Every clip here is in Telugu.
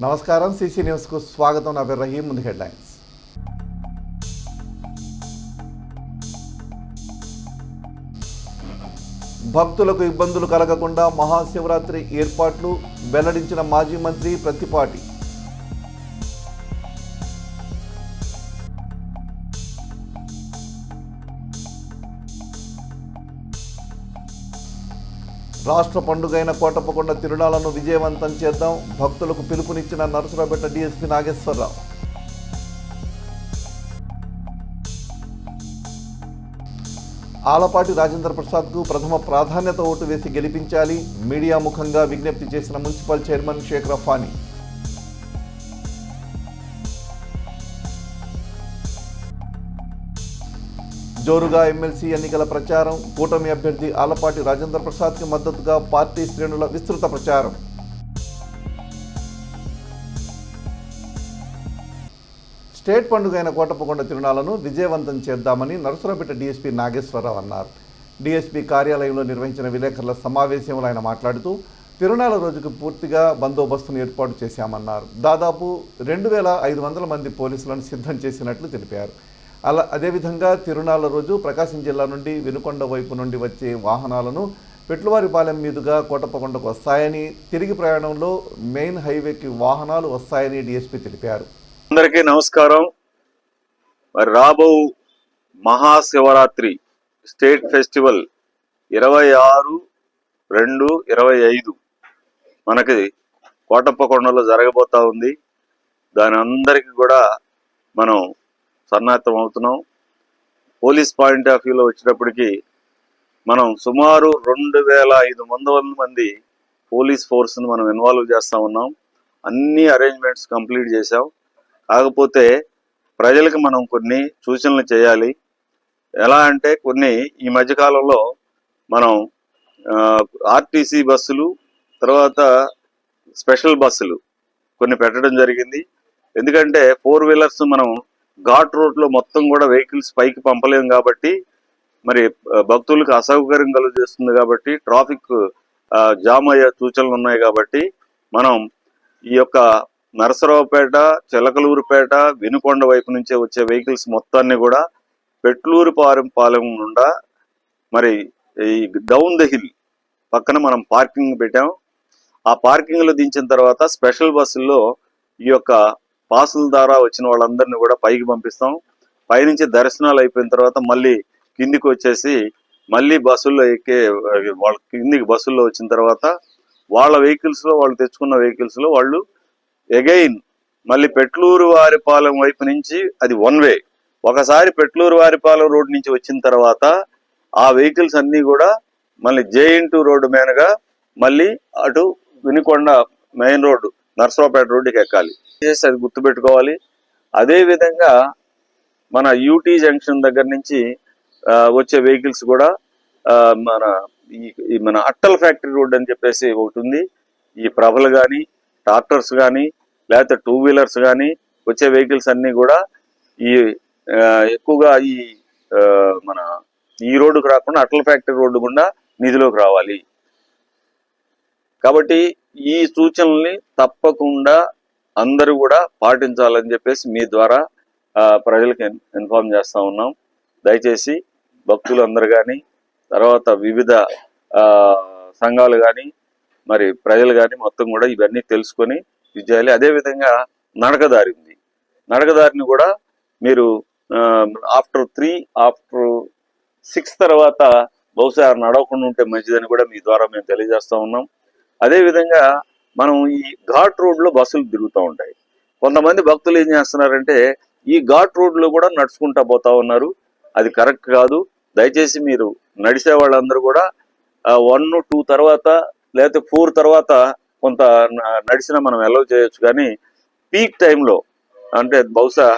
నమస్కారం సిసి న్యూస్కు స్వాగతం. నా పేరు రహీం. ముందు హెడ్లైన్స్. భక్తులకు ఇబ్బందులు కలగకుండా మహాశివరాత్రి ఏర్పాట్లు వెల్లడించిన మాజీ మంత్రి ప్రత్తిపాటి. రాష్ట్ర పండుగైన కోటప్పకొండ తిరునాళ్లను విజయవంతం చేద్దాం, భక్తులకు పిలుపునిచ్చిన నరసరావుపేట డీఎస్పీ నాగేశ్వరరావు. ఆలపాటి రాజేంద్ర ప్రసాద్కు ప్రథమ ప్రాధాన్యత ఓటు వేసి గెలిపించాలి, మీడియా ముఖంగా విజ్ఞప్తి చేసిన మున్సిపల్ చైర్మన్ షేక్ రఫానీ. జోరుగా ఎమ్మెల్సీ ఎన్నికల ప్రచారం, కూటమి అభ్యర్థి ఆలపాటి రాజేంద్ర ప్రసాద్కి మద్దతుగా పార్టీ శ్రేణుల విస్తృత ప్రచారం. స్టేట్ పండుగైన కోటప్పకొండ తిరునాళ్లను విజయవంతం చేద్దామని నరసరావుపేట డీఎస్పీ నాగేశ్వరరావు అన్నారు. డీఎస్పీ కార్యాలయంలో నిర్వహించిన విలేకరుల సమావేశంలో ఆయన మాట్లాడుతూ తిరునాళ్ల రోజుకు పూర్తిగా బందోబస్తును ఏర్పాటు చేశామన్నారు. దాదాపు 2500 మంది పోలీసులను సిద్ధం చేసినట్లు తెలిపారు. అదేవిధంగా తిరునాళ్ల రోజు ప్రకాశం జిల్లా నుండి వినుకొండ వైపు నుండి వచ్చే వాహనాలను పెట్లవారిపాలెం మీదుగా కోటప్పకొండకు వస్తాయని, తిరిగి ప్రయాణంలో మెయిన్ హైవేకి వాహనాలు వస్తాయని డీఎస్పీ తెలిపారు. అందరికీ నమస్కారం. మరి రాబో మహాశివరాత్రి స్టేట్ ఫెస్టివల్ 26/2/25 మనకి కోటప్పకొండలో జరగబోతా ఉంది. దాని అందరికీ కూడా మనం సన్నాహితం అవుతున్నాం. పోలీస్ పాయింట్ ఆఫ్ వ్యూలో వచ్చినప్పటికీ మనం సుమారు 2500 మంది పోలీస్ ఫోర్స్ని మనం ఇన్వాల్వ్ చేస్తూ ఉన్నాం. అన్ని అరేంజ్మెంట్స్ కంప్లీట్ చేసాం. కాకపోతే ప్రజలకు మనం కొన్ని సూచనలు చేయాలి. ఎలా అంటే కొన్ని ఈ మధ్యకాలంలో మనం ఆర్టీసీ బస్సులు, తర్వాత స్పెషల్ బస్సులు కొన్ని పెట్టడం జరిగింది. ఎందుకంటే 4 వీలర్స్ మనం ఘాట్ రోడ్లో మొత్తం కూడా వెహికల్స్ పైకి పంపలేము కాబట్టి, మరి భక్తులకు అసౌకర్యం కలుగజేస్తుంది కాబట్టి, ట్రాఫిక్ జామ్ అయ్యే సూచనలు ఉన్నాయి కాబట్టి మనం ఈ యొక్క నరసరావుపేట, చిలకలూరుపేట, వినుకొండ వైపు నుంచే వచ్చే వెహికల్స్ మొత్తాన్ని కూడా పెట్లూరుపాలెం నుండా మరి ఈ డౌన్ ద హిల్ పక్కన మనం పార్కింగ్ పెట్టాం. ఆ పార్కింగ్లో దించిన తర్వాత స్పెషల్ బస్సుల్లో ఈ యొక్క పాసుల ద్వారా వచ్చిన వాళ్ళందరినీ కూడా పైకి పంపిస్తాం. పైనుంచి దర్శనాలు అయిపోయిన తర్వాత మళ్ళీ కిందికి వచ్చేసి మళ్ళీ బస్సుల్లో ఎక్కే వాళ్ళ కిందికి బస్సుల్లో వచ్చిన తర్వాత వాళ్ళ వెహికల్స్లో, వాళ్ళు తెచ్చుకున్న వెహికల్స్లో వాళ్ళు ఎగైన్ మళ్ళీ పెట్లూరువారిపాలెం వైపు నుంచి అది 1 వే. ఒకసారి పెట్లూరువారిపాలెం రోడ్ నుంచి వచ్చిన తర్వాత ఆ వెహికల్స్ అన్నీ కూడా మళ్ళీ J-2 రోడ్డు మీదుగా మళ్ళీ అటు వినుకొండ మెయిన్ రోడ్డు నరసరావుపేట రోడ్డుకి ఎక్కాలి. అది గుర్తుపెట్టుకోవాలి. అదే విధంగా మన యూటీ జంక్షన్ దగ్గర నుంచి వచ్చే వెహికల్స్ కూడా మన అట్టల్ ఫ్యాక్టరీ రోడ్ అని చెప్పేసి ఒకటి ఉంది. ఈ ప్రభలు కానీ, ట్రాక్టర్స్ కానీ, లేకపోతే 2 వీలర్స్ కానీ వచ్చే వెహికల్స్ అన్నీ కూడా ఈ ఎక్కువగా మన ఈ రోడ్డుకు రాకుండా అట్టల్ ఫ్యాక్టరీ రోడ్డు గుండా నిధిలోకి రావాలి. కాబట్టి ఈ సూచనల్ని తప్పకుండా అందరూ కూడా పాటించాలని చెప్పేసి మీ ద్వారా ప్రజలకు ఇన్ఫార్మ్ చేస్తూ ఉన్నాం. దయచేసి భక్తులు అందరు కానీ, తర్వాత వివిధ సంఘాలు కానీ, మరి ప్రజలు కానీ మొత్తం కూడా ఇవన్నీ తెలుసుకొని ఇది చేయాలి. అదేవిధంగా నడకదారి ఉంది. నడకదారిని కూడా మీరు ఆఫ్టర్ 6 తర్వాత బహుశా నడవకుండా ఉంటే మంచిదని కూడా మీ ద్వారా మేము తెలియజేస్తూ ఉన్నాం. అదేవిధంగా మనం ఈ ఘాట్ రోడ్లో బస్సులు తిరుగుతూ ఉంటాయి. కొంతమంది భక్తులు ఏం చేస్తున్నారంటే ఈ ఘాట్ రోడ్లో కూడా నడుచుకుంటా పోతా ఉన్నారు. అది కరెక్ట్ కాదు. దయచేసి మీరు నడిచే వాళ్ళందరూ కూడా 1, 2 తర్వాత లేకపోతే 4 తర్వాత కొంత నడిచినా మనం అలౌ చేయొచ్చు. కానీ పీక్ టైంలో అంటే బహుశా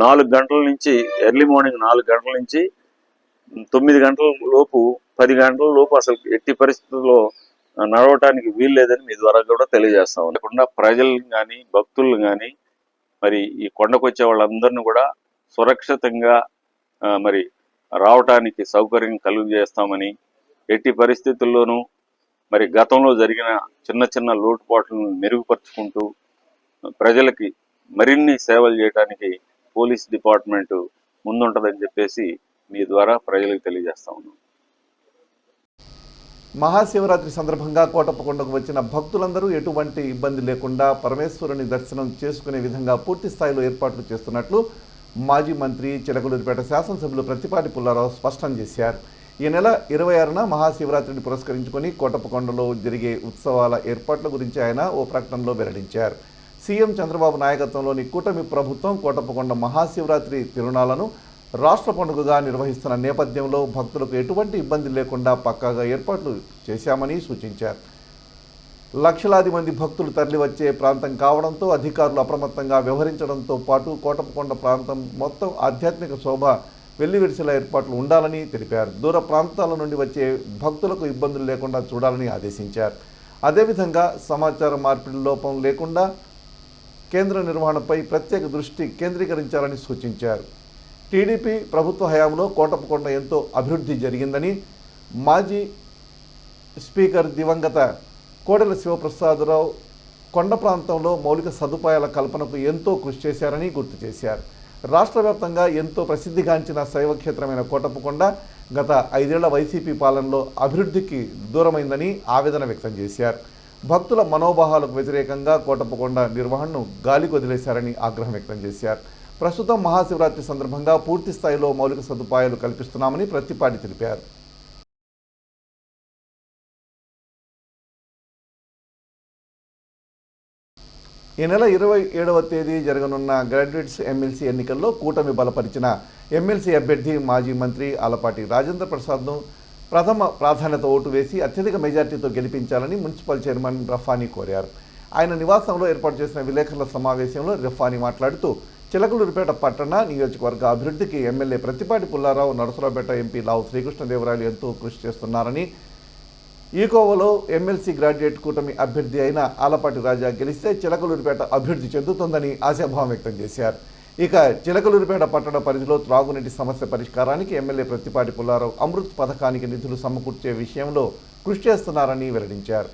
4 గంటల నుంచి, ఎర్లీ మార్నింగ్ 4 గంటల నుంచి 9 గంటల లోపు, 10 గంటల లోపు అసలు ఎట్టి పరిస్థితుల్లో నడవటానికి వీలు లేదని మీ ద్వారా కూడా తెలియజేస్తాం. లేకుండా ప్రజలను కానీ, భక్తులను కానీ, మరి ఈ కొండకు వచ్చే వాళ్ళందరినీ కూడా సురక్షితంగా మరి రావటానికి సౌకర్యం కలుగజేస్తామని, ఎట్టి పరిస్థితుల్లోనూ మరి గతంలో జరిగిన చిన్న చిన్న లోటుపాట్లను మెరుగుపరుచుకుంటూ ప్రజలకి మరిన్ని సేవలు చేయడానికి పోలీస్ డిపార్ట్మెంట్ ముందుంటుందని చెప్పేసి మీ ద్వారా ప్రజలకు తెలియజేస్తా ఉన్నాం. మహాశివరాత్రి సందర్భంగా కోటప్పకొండకు వచ్చిన భక్తులందరూ ఎటువంటి ఇబ్బంది లేకుండా పరమేశ్వరుని దర్శనం చేసుకునే విధంగా పూర్తి స్థాయిలో ఏర్పాట్లు చేస్తున్నట్లు మాజీ మంత్రి చిలకలూరిపేట శాసనసభ్యులు ప్రత్తిపాటి పుల్లారావు స్పష్టం చేశారు. ఈ నెల 26న మహాశివరాత్రిని పురస్కరించుకొని కోటప్పకొండలో జరిగే ఉత్సవాల ఏర్పాట్ల గురించి ఆయన ఓ ప్రకటనలో వెల్లడించారు. సీఎం చంద్రబాబు నాయకత్వంలోని కూటమి ప్రభుత్వం కోటప్పకొండ మహాశివరాత్రి తిరునాళ్లను రాష్ట్ర పండుగగా నిర్వహిస్తున్న నేపథ్యంలో భక్తులకు ఎటువంటి ఇబ్బంది లేకుండా పక్కాగా ఏర్పాట్లు చేశామని సూచించారు. లక్షలాది మంది భక్తులు తరలివచ్చే ప్రాంతం కావడంతో అధికారులు అప్రమత్తంగా వ్యవహరించడంతో పాటు కోటప్పకొండ ప్రాంతం మొత్తం ఆధ్యాత్మిక శోభ వెల్లివిరిసేలా ఏర్పాట్లు ఉండాలని తెలిపారు. దూర ప్రాంతాల నుండి వచ్చే భక్తులకు ఇబ్బందులు లేకుండా చూడాలని ఆదేశించారు. అదేవిధంగా సమాచార మార్పిడి లోపం లేకుండా కేంద్ర నిర్వహణపై ప్రత్యేక దృష్టి కేంద్రీకరించాలని సూచించారు. టీడీపీ ప్రభుత్వ హయాంలో కోటప్పకొండ ఎంతో అభివృద్ధి జరిగిందని మాజీ స్పీకర్ దివంగత కోడెల శివప్రసాదరావు కొండ ప్రాంతంలో మౌలిక సదుపాయాల కల్పనకు ఎంతో కృషి చేశారని గుర్తు చేశారు. రాష్ట్ర వ్యాప్తంగా ఎంతో ప్రసిద్ధిగాంచిన శైవక్షేత్రమైన కోటప్పకొండ గత 5 ఏళ్ల వైసీపీ పాలనలో అభివృద్ధికి దూరమైందని ఆవేదన వ్యక్తం చేశారు. భక్తుల మనోభావాలకు వ్యతిరేకంగా కోటప్పకొండ నిర్వహణను గాలికి వదిలేశారని ఆగ్రహం వ్యక్తం చేశారు. ప్రస్తుతం మహాశివరాత్రి సందర్భంగా పూర్తి స్థాయిలో మౌలిక సదుపాయాలు కల్పిస్తున్నామని ప్రత్తిపాటి తెలిపారు. ఈ నెల 27వ తేదీ జరగనున్న గ్రాడ్యుయేట్స్ ఎమ్మెల్సీ ఎన్నికల్లో కూటమి బలపరిచిన ఎమ్మెల్సీ అభ్యర్థి మాజీ మంత్రి ఆలపాటి రాజేంద్ర ప్రసాద్ను ప్రథమ ప్రాధాన్యత ఓటు వేసి అత్యధిక మెజార్టీతో గెలిపించాలని మున్సిపల్ చైర్మన్ రఫానీ కోరారు. ఆయన నివాసంలో ఏర్పాటు చేసిన విలేకరుల సమావేశంలో రఫానీ మాట్లాడుతూ చిలకలూరిపేట పట్టణ నియోజకవర్గ అభివృద్ధికి ఎమ్మెల్యే ప్రత్తిపాటి పుల్లారావు, నరసరావుపేట ఎంపీ లావు శ్రీకృష్ణదేవరాయలు ఎంతో కృషి చేస్తున్నారని, ఈ కోవలో ఎమ్మెల్సీ గ్రాడ్యుయేట్ కూటమి అభ్యర్థి అయిన ఆలపాటి రాజా గెలిస్తే చిలకలూరిపేట అభివృద్ధి చెందుతుందని ఆశాభావం వ్యక్తం చేశారు. ఇక చిలకలూరిపేట పట్టణ పరిధిలో త్రాగునీటి సమస్య పరిష్కారానికి ఎమ్మెల్యే ప్రత్తిపాటి పుల్లారావు అమృత్ పథకానికి నిధులు సమకూర్చే విషయంలో కృషి చేస్తున్నారని వెల్లడించారు.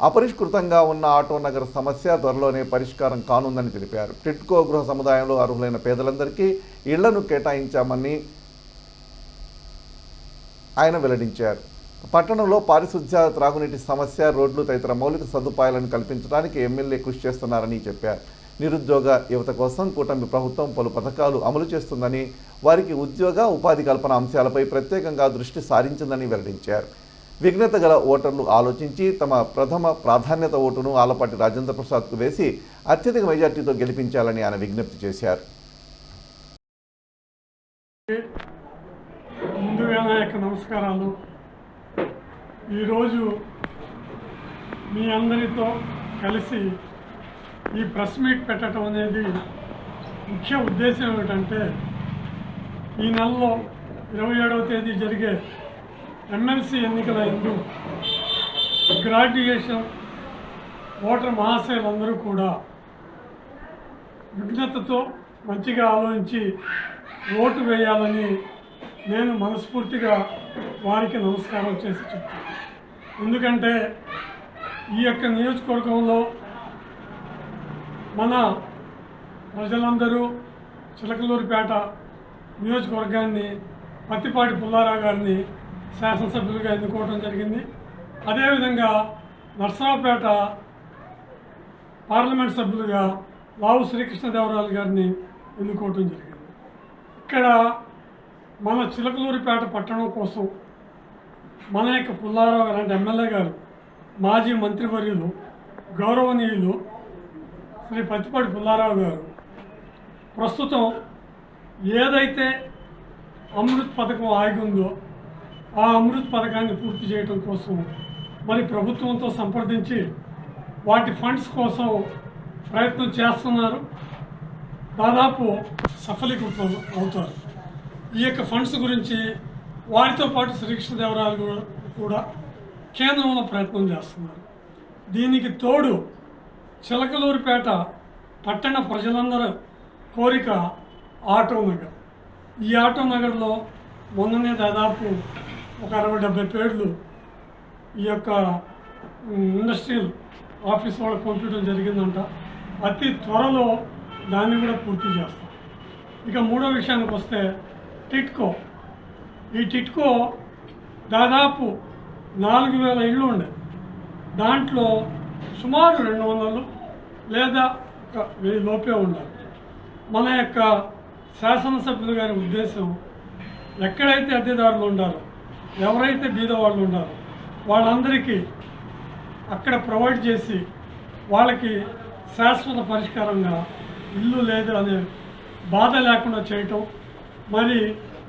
అపరిష్కృతంగా ఉన్న ఆటో నగర్ సమస్య త్వరలోనే పరిష్కారం కానుందని తెలిపారు. టిట్కో గృహ సముదాయంలో అర్హులైన పేదలందరికీ ఇళ్లను కేటాయించామని ఆయన వెల్లడించారు. పట్టణంలో పారిశుధ్య, త్రాగునీటి సమస్య, రోడ్లు తదితర మౌలిక సదుపాయాలను కల్పించడానికి ఎమ్మెల్యే కృషి చేస్తున్నారని చెప్పారు. నిరుద్యోగ యువత కోసం కూటమి ప్రభుత్వం పలు పథకాలు అమలు చేస్తుందని, వారికి ఉద్యోగ ఉపాధి కల్పన అంశాలపై ప్రత్యేకంగా దృష్టి సారించిందని వెల్లడించారు. విఘ్నత గల ఓటర్లు ఆలోచించి తమ ప్రథమ ప్రాధాన్యత ఓటును ఆలపాటి రాజేంద్ర ప్రసాద్కు వేసి అత్యధిక మెజార్టీతో గెలిపించాలని ఆయన విజ్ఞప్తి చేశారు. ముందుగా నా యొక్క నమస్కారాలు. ఈరోజు మీ అందరితో కలిసి ఈ ప్రెస్ మీట్ పెట్టడం అనేది ముఖ్య ఉద్దేశం ఏమిటంటే, ఈ నెలలో 27వ తేదీ జరిగే ఎమ్మెల్సీ ఎన్నికల యందు గ్రాడ్యుయేషన్ ఓటర్ మహాశయులందరూ కూడా విఘ్నతతో మంచిగా ఆలోచించి ఓటు వేయాలని నేను మనస్ఫూర్తిగా వారికి నమస్కారం చేసి చెప్తాను. ఎందుకంటే ఈ యొక్క నియోజకవర్గంలో మన ప్రజలందరూ చిలకలూరిపేట నియోజకవర్గాన్ని ప్రత్తిపాటి పుల్లారావు గారిని శాసనసభ్యులుగా ఎన్నుకోవడం జరిగింది. అదేవిధంగా నర్సరావుపేట పార్లమెంట్ సభ్యులుగా లావు శ్రీకృష్ణదేవరాయలు గారిని ఎన్నుకోవడం జరిగింది. ఇక్కడ మన చిలకలూరిపేట పట్టణం కోసం మన యొక్క పుల్లారావు గారు అంటే ఎమ్మెల్యే గారు, మాజీ మంత్రివర్యులు, గౌరవనీయులు శ్రీ ప్రత్తిపాటి పుల్లారావు గారు ప్రస్తుతం ఏదైతే అమృత్ పథకం ఆగి ఉందో ఆ అమృత్ పథకాన్ని పూర్తి చేయడం కోసం మరి ప్రభుత్వంతో సంప్రదించి వాటి ఫండ్స్ కోసం ప్రయత్నం చేస్తున్నారు. దాదాపు సఫలీకృతం అవుతారు. ఈ యొక్క ఫండ్స్ గురించి వారితో పాటు శ్రీకృష్ణదేవరాయలు కూడా కేంద్రంలో ప్రయత్నం చేస్తున్నారు. దీనికి తోడు చిలకలూరిపేట పట్టణ ప్రజలందరూ కోరిక ఆటో నగర్. ఈ ఆటో నగర్లో మొన్ననే దాదాపు ఒక 60-70 పేర్లు ఈ యొక్క ఇండస్ట్రియల్ ఆఫీస్ వాళ్ళకి పంపించడం జరిగిందంట. అతి త్వరలో దాన్ని కూడా పూర్తి చేస్తాం. ఇక మూడో విషయానికి వస్తే టిట్కో. ఈ టిట్కో దాదాపు 4000 ఇళ్ళు ఉండేది. దాంట్లో సుమారు 200 లేదా 1000 లోపే ఉండాలి. మన యొక్క శాసనసభ్యులు గారి ఉద్దేశం ఎక్కడైతే అద్దెదారులు ఉండారో, ఎవరైతే బీదవాళ్ళు ఉండారో వాళ్ళందరికీ అక్కడ ప్రొవైడ్ చేసి వాళ్ళకి శాశ్వత పరిష్కారంగా ఇల్లు లేదు అనే బాధ లేకుండా చేయటం, మరి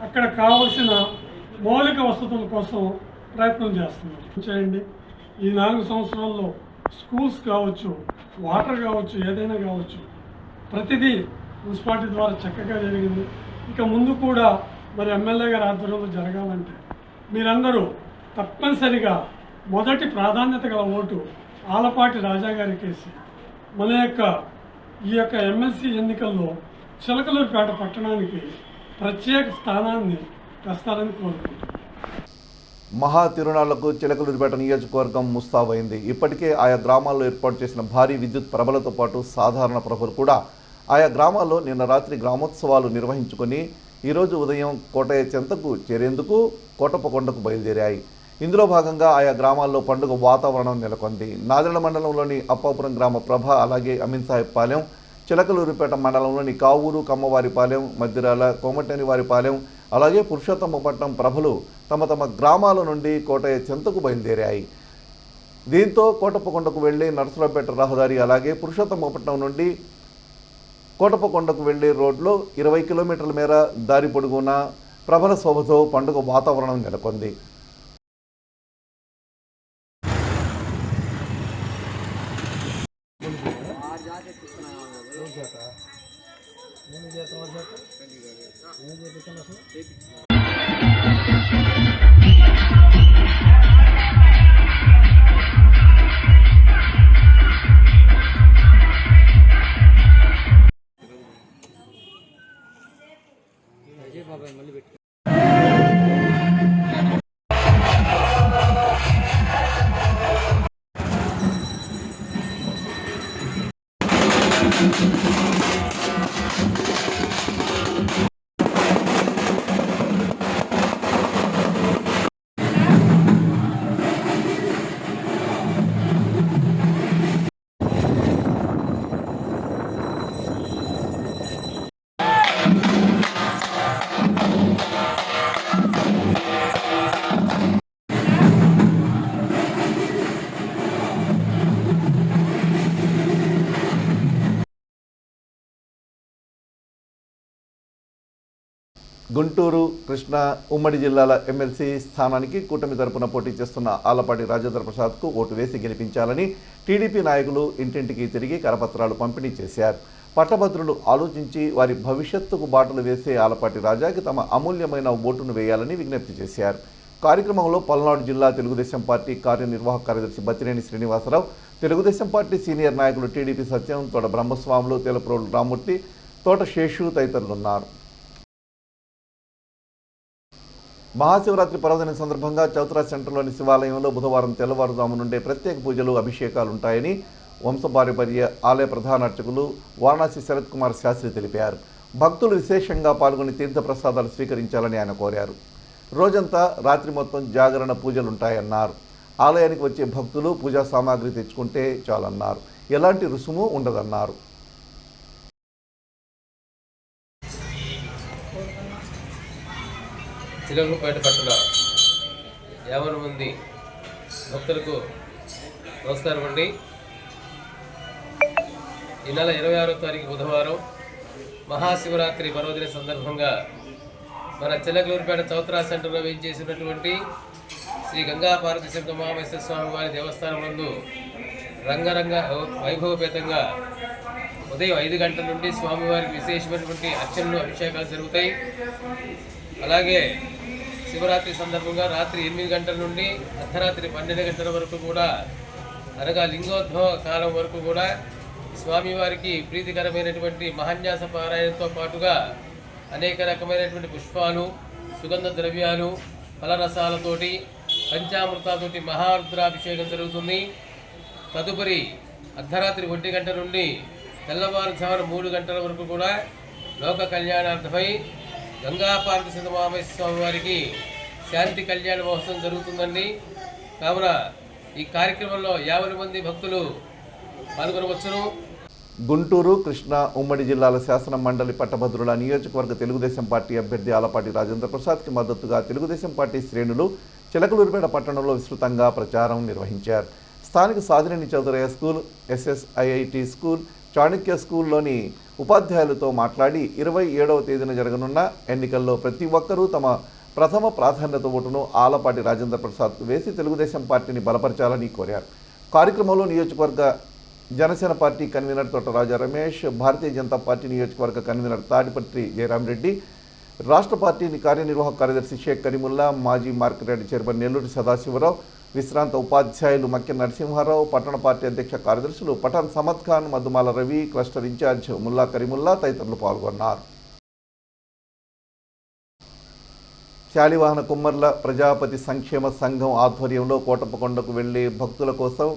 అక్కడ కావలసిన మౌలిక వసతుల కోసం ప్రయత్నం చేస్తున్నారు. చేయండి. ఈ 4 సంవత్సరాల్లో స్కూల్స్ కావచ్చు, వాటర్ కావచ్చు, ఏదైనా కావచ్చు, ప్రతిదీ మున్సిపాలిటీ ద్వారా చక్కగా జరిగింది. ఇక ముందు కూడా మరి ఎమ్మెల్యే గారి ఆధ్వర్యంలో జరగాలంటే మీరందరూ తప్పనిసరిగా మొదటి ప్రాధాన్యత గల ఓటు ఆలపాటి రాజా గారికి వేసి మన యొక్క ఈ యొక్క ఎమ్మెల్సీ ఎన్నికల్లో చిలకలూరిపేట పట్టణానికి ప్రత్యేక స్థానాన్ని తెస్తారని కోరుకుంటున్నాను. మహా తిరునాళ్లకు చిలకలూరిపేట నియోజకవర్గం ముస్తాబైంది. ఇప్పటికే ఆయా గ్రామాల్లో ఏర్పాటు చేసిన భారీ విద్యుత్ ప్రభలతో పాటు సాధారణ ప్రభలు కూడా ఆయా గ్రామాల్లో నిన్న రాత్రి గ్రామోత్సవాలు నిర్వహించుకొని ఈరోజు ఉదయం కోటయ్య చెంతకు చేరేందుకు కోటప్పకొండకు బయలుదేరాయి. ఇందులో భాగంగా ఆయా గ్రామాల్లో పండుగ వాతావరణం నెలకొంది. నాదెళ్ల మండలంలోని అప్పాపురం గ్రామ ప్రభ, అలాగే అమీన్ సాహెబ్ పాలెం, చిలకలూరిపేట మండలంలోని కావూరు, కమ్మవారిపాలెం, మద్దిరాల, కోమటేనివారిపాలెం, అలాగే పురుషోత్తమపట్నం ప్రభలు తమ తమ గ్రామాల నుండి కోటయ్య చెంతకు బయలుదేరాయి. దీంతో కోటప్పకొండకు వెళ్లి నరసరావుపేట రహదారి, అలాగే పురుషోత్తమపట్నం నుండి కోటప్పకొండకు వెళ్లే రోడ్లో 20 కిలోమీటర్ల మేర దారి పొడుగున ప్రభల శోభతో పండుగ వాతావరణం నెలకొంది. గుంటూరు, కృష్ణా ఉమ్మడి జిల్లాల ఎమ్మెల్సీ స్థానానికి కూటమి తరపున పోటీ చేస్తున్న ఆలపాటి రాజేంద్ర ప్రసాద్కు ఓటు వేసి గెలిపించాలని టీడీపీ నాయకులు ఇంటింటికి తిరిగి కరపత్రాలు పంపిణీ చేశారు. పట్టభద్రులు ఆలోచించి వారి భవిష్యత్తుకు బాటలు వేసే ఆలపాటి రాజాకి తమ అమూల్యమైన ఓటును వేయాలని విజ్ఞప్తి చేశారు. కార్యక్రమంలో పల్నాడు జిల్లా తెలుగుదేశం పార్టీ కార్యనిర్వాహక కార్యదర్శి బత్తినేని శ్రీనివాసరావు, తెలుగుదేశం పార్టీ సీనియర్ నాయకులు టీడీపీ సత్యం, తోట బ్రహ్మస్వాములు, తెలప్రోలు రామ్మూర్తి, తోట శేషు తదితరులు ఉన్నారు. మహాశివరాత్రి పర్వదినం సందర్భంగా చౌత్రా సెంటర్లోని శివాలయంలో బుధవారం తెల్లవారుజాము నుండే ప్రత్యేక పూజలు, అభిషేకాలు ఉంటాయని వంశపారంపర్య ఆలయ ప్రధాన అర్చకులు వారణాసి శరత్ కుమార్ శాస్త్రి తెలిపారు. భక్తులు విశేషంగా పాల్గొని తీర్థప్రసాదాలు స్వీకరించాలని ఆయన కోరారు. రోజంతా రాత్రి మొత్తం జాగరణ పూజలుంటాయన్నారు. ఆలయానికి వచ్చే భక్తులు పూజా సామాగ్రి తెచ్చుకుంటే చాలన్నారు. ఎలాంటి రుసుము ఉండదన్నారు. చిలకలూరిపేట పట్టణ 50 మంది భక్తులకు నమస్కారం అండి. ఈ నెల 26వ తారీఖు బుధవారం మహాశివరాత్రి పర్వదిన సందర్భంగా మన చిలకలూరిపేట చౌత్రా సెంటర్లో వేయించేసినటువంటి శ్రీ గంగా పార్వతీ శంకర మహామేశ్వర స్వామి వారి దేవస్థానం నందు రంగరంగ వైభవపేతంగా ఉదయం 5 గంటల నుండి స్వామివారికి విశేషమైనటువంటి అర్చనలు, అభిషేకాలు జరుగుతాయి. అలాగే శివరాత్రి సందర్భంగా రాత్రి 8 గంటల నుండి అర్ధరాత్రి 12 గంటల వరకు కూడా, అనగా లింగోద్భవ కాలం వరకు కూడా స్వామివారికి ప్రీతికరమైనటువంటి మహాన్యాస పారాయణతో పాటుగా అనేక రకమైనటువంటి పుష్పాలు, సుగంధ ద్రవ్యాలు, ఫలరసాలతోటి, పంచామృతాలతోటి మహారుద్రాభిషేకం జరుగుతుంది. తదుపరి అర్ధరాత్రి 1 గంట నుండి తెల్లవారుజామున 3 గంటల వరకు కూడా లోక కళ్యాణార్థమై గంగా పార్వతీ సింధమామేశ్వర స్వామి వారికి శాంతి కళ్యాణ మహోత్సవం జరుగుతుందండి. కావున ఈ కార్యక్రమంలో 50 మంది భక్తులు పాల్గొనవచ్చును. గుంటూరు, కృష్ణా ఉమ్మడి జిల్లాల శాసన మండలి పట్టభద్రుల నియోజకవర్గ తెలుగుదేశం పార్టీ అభ్యర్థి ఆలపాటి రాజేంద్ర ప్రసాద్కి మద్దతుగా తెలుగుదేశం పార్టీ శ్రేణులు చిలకలూరిపేట పట్టణంలో విస్తృతంగా ప్రచారం నిర్వహించారు. స్థానిక Sadineni Chowdaraiah school, SSIIT school, Chanakya స్కూల్లోని ఉపాధ్యాయులతో మాట్లాడి 27వ తేదీన జరగనున్న ఎన్నికల్లో ప్రతి ఒక్కరూ తమ ప్రథమ ప్రాధాన్యత ఓటును ఆలపాటి రాజేంద్ర ప్రసాద్కు వేసి తెలుగుదేశం పార్టీని బలపరచాలని కోరారు. కార్యక్రమంలో నియోజకవర్గ జనసేన పార్టీ కన్వీనర్ తోట రాజా రమేష్, భారతీయ జనతా పార్టీ నియోజకవర్గ కన్వీనర్ తాడిపత్రి జయరాం రెడ్డి, రాష్ట్ర పార్టీ కార్యనిర్వాహక కార్యదర్శి షేక్ కరీముల్లా, మాజీ మార్కెట్ యార్డ్ చైర్మన్ నెల్లూరి సదాశివరావు, విశ్రాంత ఉపాధ్యాయులు మక్కె నరసింహారావు, పట్టణ పార్టీ అధ్యక్ష కార్యదర్శులు పఠాన్ సమద్ ఖాన్, మధుమాల రవి, క్లస్టర్ ఇన్ఛార్జ్ ముల్లా కరీముల్లా తదితరులు పాల్గొన్నారు. శాలివాహన కుమ్మర్ల ప్రజాపతి సంక్షేమ సంఘం ఆధ్వర్యంలో కోటప్పకొండకు వెళ్లే భక్తుల కోసం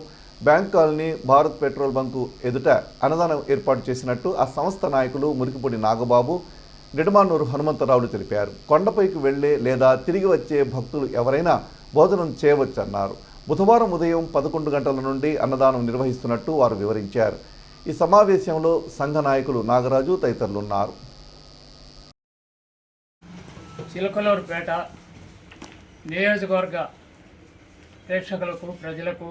bank colony, Bharat petrol bunk ఎదుట అన్నదానం ఏర్పాటు చేసినట్టు ఆ సంస్థ నాయకులు మురికిపూడి నాగబాబు, నిడమానూరు హనుమంతరావులు తెలిపారు. కొండపైకి వెళ్లే లేదా తిరిగి వచ్చే భక్తులు ఎవరైనా భోజనం చేయవచ్చన్నారు. బుధవారం ఉదయం 11 గంటల నుండి అన్నదానం నిర్వహిస్తున్నట్టు వారు వివరించారు. ఈ సమావేశంలో సంఘ నాయకులు నాగరాజు తదితరులు ఉన్నారు. చిలకలూరుపేట నియోజకవర్గ ప్రేక్షకులకు, ప్రజలకు,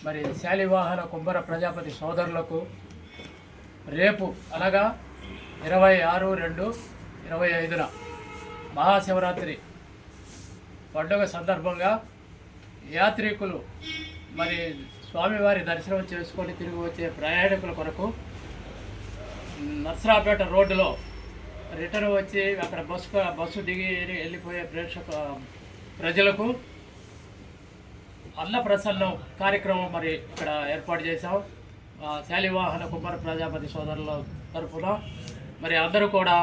మరి శాలివాహన కుమ్మర ప్రజాపతి సోదరులకు రేపు అనగా 26/2/25న మహాశివరాత్రి పండుగ సందర్భంగా యాత్రికులు మరి స్వామివారి దర్శనం చేసుకొని తిరిగి వచ్చే ప్రయాణికుల కొరకు నర్సరాపేట రోడ్డులో రిటర్న్ వచ్చి అక్కడ బస్సు దిగి వెళ్ళిపోయే ప్రజలకు అన్నప్రసన్నం కార్యక్రమం మరి ఇక్కడ ఏర్పాటు చేశాం. శాలివాహన కుమ్మర ప్రజాపతి సోదరుల తరఫున మరి అందరూ కూడా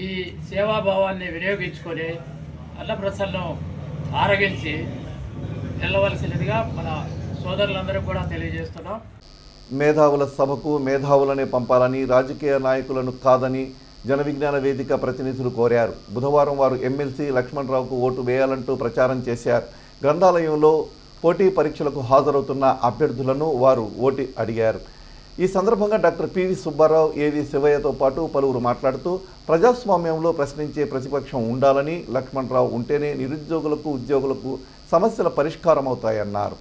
ఈ సేవాభావాన్ని వినియోగించుకొని అన్నప్రసన్నం ఆరగించి వెళ్ళవలసినదిగా మన సోదరులందరూ కూడా తెలియజేస్తున్నాం. మేధావుల సభకు మేధావులనే పంపాలని, రాజకీయ నాయకులను కాదని జన విజ్ఞాన వేదిక ప్రతినిధులు కోరారు. బుధవారం వారు ఎమ్మెల్సీ లక్ష్మణరావుకు ఓటు వేయాలంటూ ప్రచారం చేశారు. గ్రంథాలయంలో పోటీ పరీక్షలకు హాజరవుతున్న అభ్యర్థులను వారు ఓటు అడిగారు. ఈ సందర్భంగా డాక్టర్ పివి సుబ్బారావు, ఏవి శివయ్యతో పాటు పలువురు మాట్లాడుతూ ప్రజాస్వామ్యంలో ప్రశ్నించే ప్రతిపక్షం ఉండాలని, లక్ష్మణరావు ఉంటేనే నిరుద్యోగులకు, ఉద్యోగులకు సమస్యల పరిష్కారం అవుతాయన్నారు.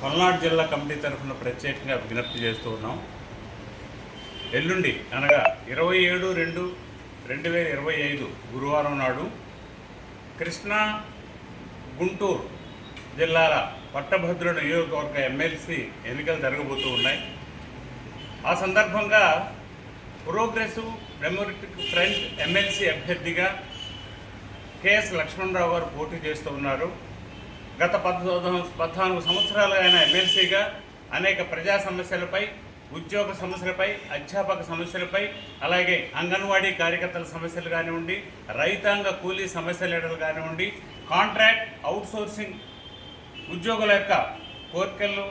పల్నాడు జిల్లా కమిటీ తరఫున ప్రత్యేకంగా విజ్ఞప్తి చేస్తూ ఉన్నాం. ఎల్లుండి అనగా 27/2/2025 గురువారం నాడు కృష్ణా, గుంటూరు జిల్లాల పట్టభద్రుల నియోజకవర్గ ఎమ్మెల్సీ ఎన్నికలు జరగబోతూ ఉన్నాయి. ఆ సందర్భంగా ప్రోగ్రెసివ్ డెమోక్రటిక్ ఫ్రంట్ ఎమ్మెల్సీ అభ్యర్థిగా కెఎస్ లక్ష్మణరావు గారు పోటీ చేస్తూ ఉన్నారు. గత 14 సంవత్సరాలు ఆయన ఎమ్మెల్సీగా అనేక ప్రజా సమస్యలపై, ఉద్యోగ సమస్యలపై, అధ్యాపక సమస్యలపై, అలాగే అంగన్వాడీ కార్యకర్తల సమస్యలు కానివ్వండి, రైతాంగ కూలీ సమస్యలు కానివ్వండి, కాంట్రాక్ట్ అవుట్సోర్సింగ్ ఉద్యోగుల యొక్క కోరికలు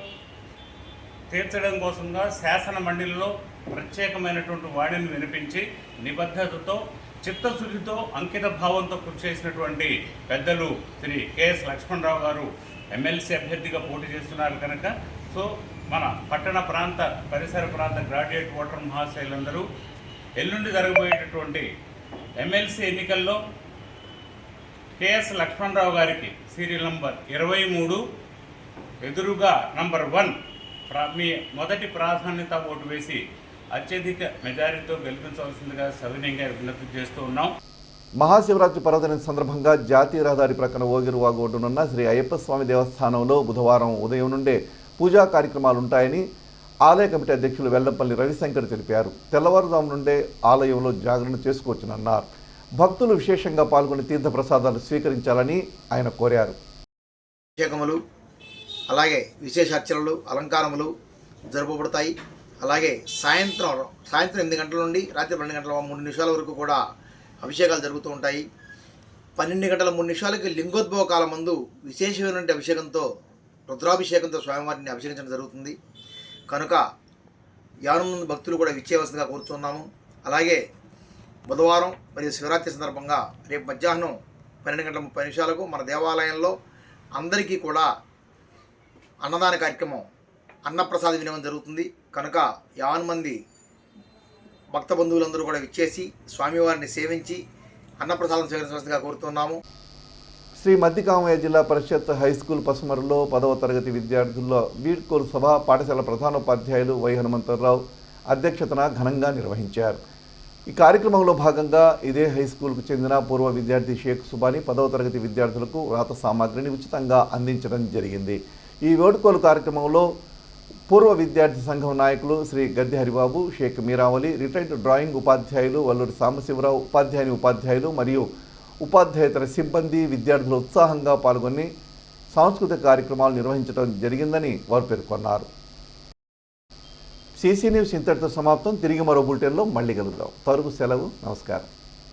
తీర్చడం కోసంగా శాసన మండలిలో ప్రత్యేకమైనటువంటి వాణిని వినిపించి నిబద్ధతతో, చిత్తశుద్ధితో, అంకిత భావంతో కృషి చేసినటువంటి పెద్దలు శ్రీ కెఎస్ లక్ష్మణరావు గారు ఎమ్మెల్సీ అభ్యర్థిగా పోటీ చేస్తున్నారు కనుక మన పట్టణ ప్రాంత, పరిసర ప్రాంత గ్రాడ్యుయేట్ ఓటర్ మహాశయులందరూ ఎల్లుండి జరగబోయేటటువంటి ఎమ్మెల్సీ ఎన్నికల్లో కెఎస్ లక్ష్మణరావు గారికి సీరియల్ నంబర్ 23 ఎదురుగా నంబర్ 1 మీ మొదటి ప్రాధాన్యత ఓటు వేసి అత్యధిక మెజారిటీతో గెలిపించవలసిందిగా సవినయంగా విజ్ఞప్తి చేస్తూ ఉన్నాం. మహాశివరాత్రి పర్వదినం సందర్భంగా జాతీయ రహదారి ప్రక్కన ఓగిరువాగు ఒడ్డునున్న శ్రీ అయ్యప్ప స్వామి దేవస్థానంలో బుధవారం ఉదయం నుండే పూజా కార్యక్రమాలు ఉంటాయని ఆలయ కమిటీ అధ్యక్షులు వెల్లంపల్లి రవిశంకర్ తెలిపారు. తెల్లవారుజాము నుండే ఆలయంలో జాగరణ చేసుకోవచ్చునన్నారు. భక్తులు విశేషంగా పాల్గొని తీర్థప్రసాదాలు స్వీకరించాలని ఆయన కోరారు. అభిషేకములు, అలాగే విశేష అర్చనలు, అలంకారములు జరపబడతాయి. అలాగే సాయంత్రం 8 గంటల నుండి రాత్రి 12 గంటల 3 నిమిషాల వరకు కూడా అభిషేకాలు జరుగుతూ ఉంటాయి. 12 గంటల 3 నిమిషాలకి లింగోద్భవ కాలం మందు విశేషమైనటువంటి అభిషేకంతో, రుద్రాభిషేకంతో స్వామివారిని అభిషేకించడం జరుగుతుంది. కనుక యానం మంది భక్తులు కూడా విచ్చేయవలసిందిగా కోరుతున్నాము. అలాగే బుధవారం మరియు శివరాత్రి సందర్భంగా రేపు మధ్యాహ్నం 12:30 మన దేవాలయంలో అందరికీ కూడా అన్నదాన కార్యక్రమం, అన్నప్రసాద వినియోగం జరుగుతుంది. కనుక 50 మంది భక్త బంధువులందరూ కూడా విచ్చేసి స్వామివారిని సేవించి అన్నప్రసాదం స్వీకరించవలసిందిగా కోరుతున్నాము. శ్రీ మద్దికామయ్య జిల్లా పరిషత్ హైస్కూల్ పసుమరులో 10వ తరగతి విద్యార్థుల్లో వీడ్కోలు సభ పాఠశాల ప్రధానోపాధ్యాయులు వై హనుమంతరావు అధ్యక్షతన ఘనంగా నిర్వహించారు. ఈ కార్యక్రమంలో భాగంగా ఇదే హైస్కూల్కు చెందిన పూర్వ విద్యార్థి షేక్ సుబాని 10వ తరగతి విద్యార్థులకు వ్రాత సామాగ్రిని ఉచితంగా అందించడం జరిగింది. ఈ వీడ్కోలు కార్యక్రమంలో పూర్వ విద్యార్థి సంఘం నాయకులు శ్రీ గద్దె హరిబాబు, షేక్ మీరావలి, రిటైర్డ్ డ్రాయింగ్ ఉపాధ్యాయులు వల్లూరి సాంబశివరావు, ఉపాధ్యాయులు మరియు ఉపాధ్యాయేతర సిబ్బంది విద్యార్థులు ఉత్సాహంగా పాల్గొని సాంస్కృతిక కార్యక్రమాలు నిర్వహించడం జరిగిందని వారు పేర్కొన్నారు. CC న్యూస్ ఇంతటితో సమాప్తం. తిరిగి మరో బులెటిన్లో మళ్ళీ కలుద్దాం. తరకు సెలవు. నమస్కారం.